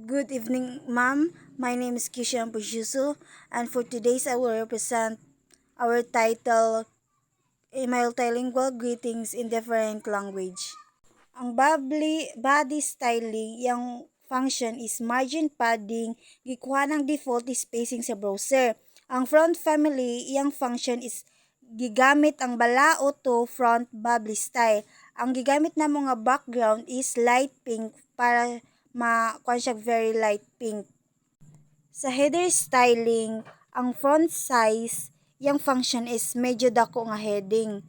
Good evening, ma'am. My name is Kishan Pushusu, and for today's I will represent our title, Multilingual Greetings in Different Language. Ang body styling, yung function is margin padding, gikuha ng default spacing sa browser. Ang front family, yung function is gigamit ang balao to front bubbly style. Ang gigamit na mga background is light pink para ma-kuha siya very light pink. Sa header styling, ang font size, yung function is medyo dako nga heading.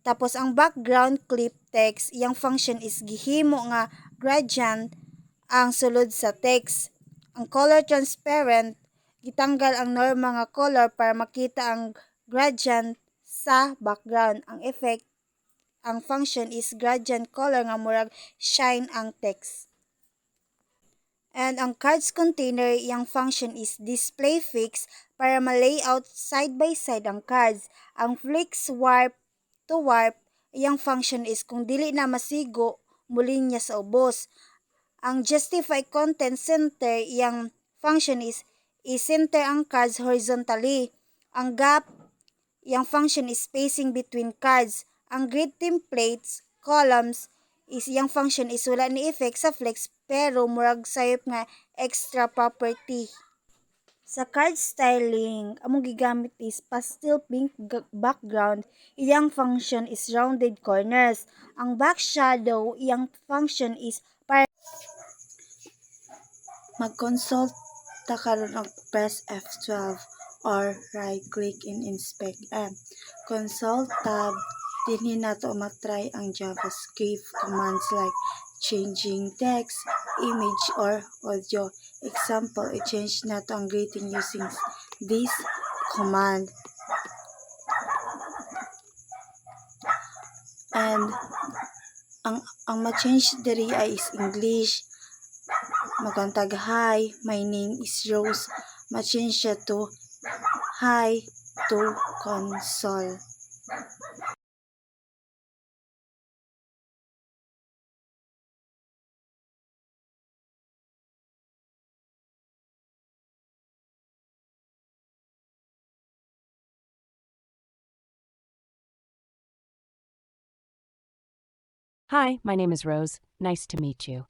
Tapos ang background clip text, yung function is gihimo nga gradient ang sulod sa text. Ang color transparent, gitanggal ang normal nga color para makita ang gradient sa background. Ang effect, ang function is gradient color nga murag shine ang text. And ang cards container, yung function is display fix para ma-layout side by side ang cards. Ang flex warp to warp, yung function is kung dili na masigo, muli niya sa ubos. Ang justify content center, yung function is i-center ang cards horizontally. Ang gap, yung function is spacing between cards. Ang grid templates, columns, is yung function is wala ni effect sa flex pero murag sayop nga extra property. Sa card styling, among gigamit is pastel pink background, iyang function is rounded corners. Ang back shadow, iyang function is para mag-consult ta karon og press F12 or right click in inspect and consult tab. Dinhi nato matry ang JavaScript commands like changing text, image, or audio. Example, i-change nato ang greeting using this command. And ang ma-change diri ay is English. Magantag, hi, my name is Rose. Ma-change siya to hi to console. Hi, my name is Rose. Nice to meet you.